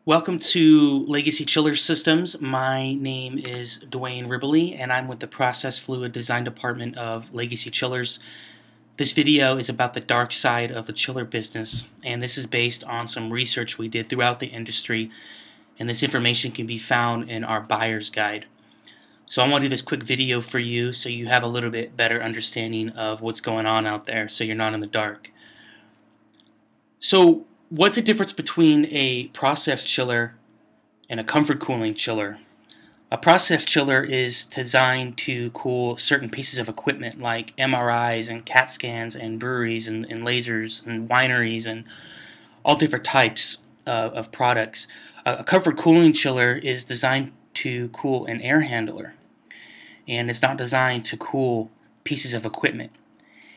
Welcome to Legacy Chiller Systems. My name is Dwayne Ribbley, and I'm with the Process Fluid Design Department of Legacy Chillers. This video is about the dark side of the chiller business, and this is based on some research we did throughout the industry, and this information can be found in our buyer's guide. So I want to do this quick video for you so you have a little bit better understanding of what's going on out there so you're not in the dark. So what's the difference between a process chiller and a comfort cooling chiller? A process chiller is designed to cool certain pieces of equipment like MRIs and CAT scans and breweries and lasers and wineries and all different types of products. A comfort cooling chiller is designed to cool an air handler, and it's not designed to cool pieces of equipment.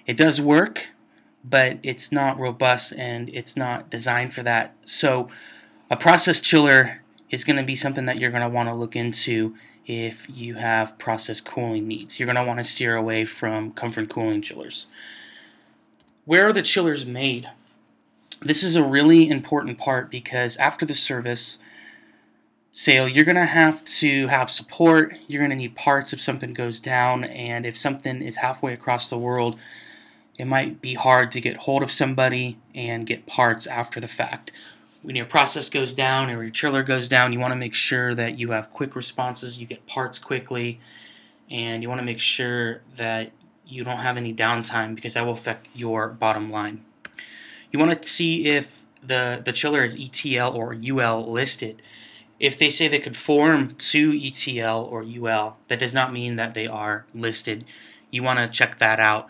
It does work, but it's not robust and it's not designed for that. So a process chiller is going to be something that you're going to want to look into if you have process cooling needs. You're going to want to steer away from comfort cooling chillers. Where are the chillers made? This is a really important part because after the service sale, you're going to have support. You're going to need parts if something goes down, and if something is halfway across the world, it might be hard to get hold of somebody and get parts after the fact. When your process goes down or your chiller goes down, you want to make sure that you have quick responses, you get parts quickly, and you want to make sure that you don't have any downtime because that will affect your bottom line. You want to see if the chiller is ETL or UL listed. If they say they conform to ETL or UL, that does not mean that they are listed. You want to check that out.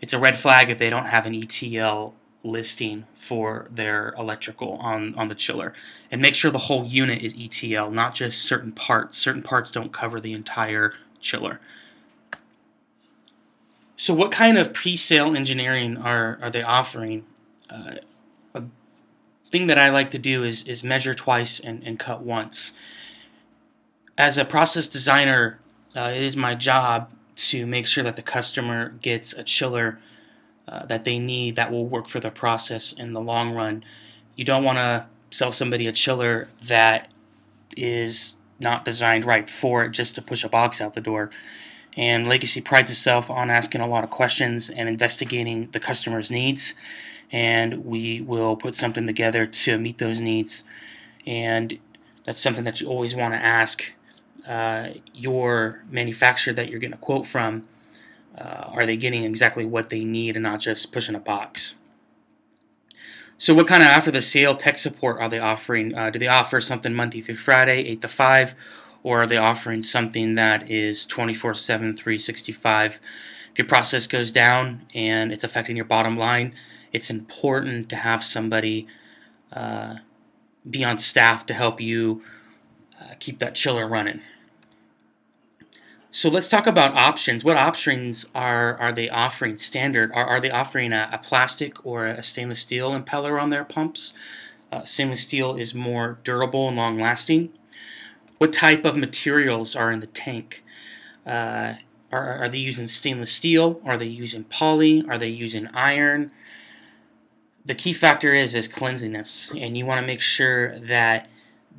It's a red flag if they don't have an ETL listing for their electrical on the chiller. And make sure the whole unit is ETL, not just certain parts. Certain parts don't cover the entire chiller. So what kind of pre-sale engineering are they offering? A thing that I like to do is measure twice and cut once. As a process designer, it is my job to make sure that the customer gets a chiller that they need that will work for the process in the long run. You don't want to sell somebody a chiller that is not designed right for it just to push a box out the door. And Legacy prides itself on asking a lot of questions and investigating the customer's needs, and we will put something together to meet those needs. And that's something that you always want to ask your manufacturer that you're getting a quote from. Are they getting exactly what they need and not just pushing a box? So what kind of after the sale tech support are they offering? Do they offer something Monday through Friday, 8 to 5, or are they offering something that is 24/7, 365? If your process goes down and it's affecting your bottom line, it's important to have somebody be on staff to help you keep that chiller running. So let's talk about options. What options are they offering standard? Are they offering a plastic or a stainless steel impeller on their pumps? Stainless steel is more durable and long-lasting. What type of materials are in the tank? Are they using stainless steel? Are they using poly? Are they using iron? The key factor is cleanliness, and you want to make sure that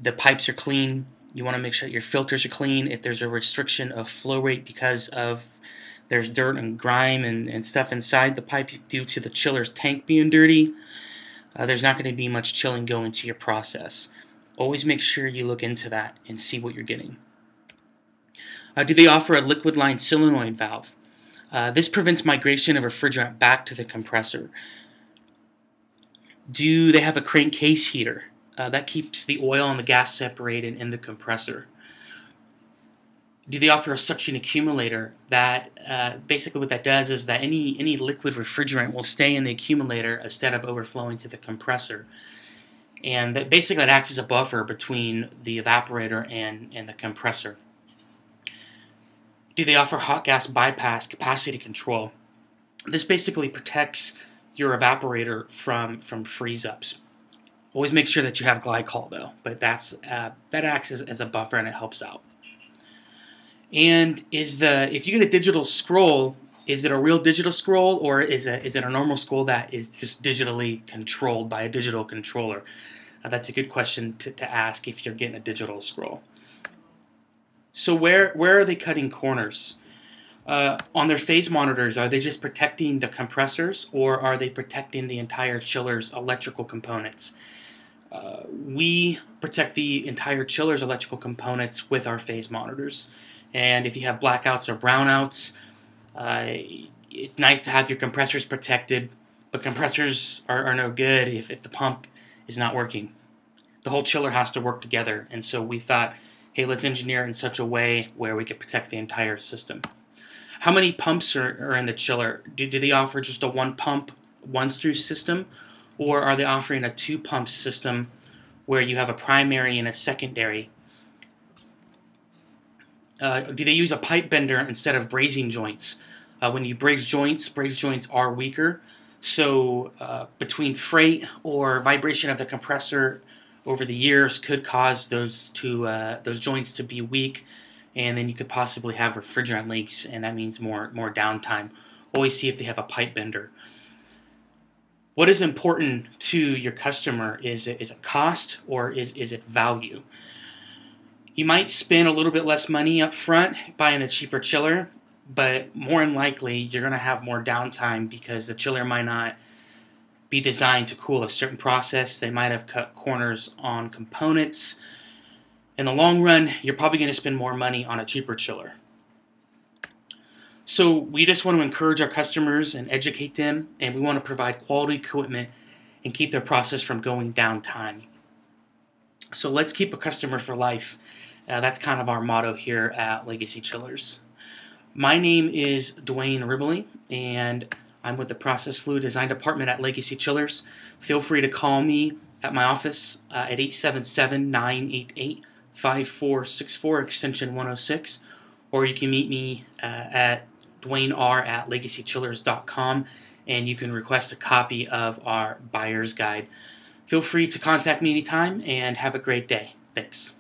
the pipes are clean. You want to make sure your filters are clean. If there's a restriction of flow rate because of there's dirt and grime and stuff inside the pipe due to the chiller's tank being dirty, there's not going to be much chilling going to your process. Always make sure you look into that and see what you're getting. Do they offer a liquid line solenoid valve? This prevents migration of refrigerant back to the compressor. Do they have a crankcase heater? That keeps the oil and the gas separated in the compressor. Do they offer a suction accumulator? That basically what that does is that any liquid refrigerant will stay in the accumulator instead of overflowing to the compressor. And that basically acts as a buffer between the evaporator and the compressor. Do they offer hot gas bypass capacity control? This basically protects your evaporator from freeze-ups. Always make sure that you have glycol though, but that acts as a buffer and it helps out. And if you get a digital scroll, is it a real digital scroll or is it a normal scroll that is just digitally controlled by a digital controller? That's a good question to ask if you're getting a digital scroll. So where are they cutting corners? On their phase monitors, are they just protecting the compressors, or are they protecting the entire chiller's electrical components? We protect the entire chiller's electrical components with our phase monitors. And if you have blackouts or brownouts, it's nice to have your compressors protected, but compressors are no good if the pump is not working. The whole chiller has to work together, and so we thought, hey, let's engineer it in such a way where we could protect the entire system. How many pumps are in the chiller? Do they offer just a one pump, once through system, or are they offering a two pump system where you have a primary and a secondary? Do they use a pipe bender instead of brazing joints? When you braze joints are weaker, so between freight or vibration of the compressor over the years could cause those joints to be weak, and then you could possibly have refrigerant leaks, and that means more downtime. Always see if they have a pipe bender. What is important to your customer? Is it cost, or is it value? You might spend a little bit less money up front buying a cheaper chiller, but more than likely you're going to have more downtime because the chiller might not be designed to cool a certain process. They might have cut corners on components. In the long run, you're probably going to spend more money on a cheaper chiller. So we just want to encourage our customers and educate them, and we want to provide quality equipment and keep their process from going downtime. So let's keep a customer for life. That's kind of our motto here at Legacy Chillers. My name is Dwayne Ribbley, and I'm with the Process Fluid Design Department at Legacy Chillers. Feel free to call me at my office at 877-988-5464, extension 106, or you can meet me at dwayner@legacychillers.com, and you can request a copy of our buyer's guide. Feel free to contact me anytime, and have a great day. Thanks.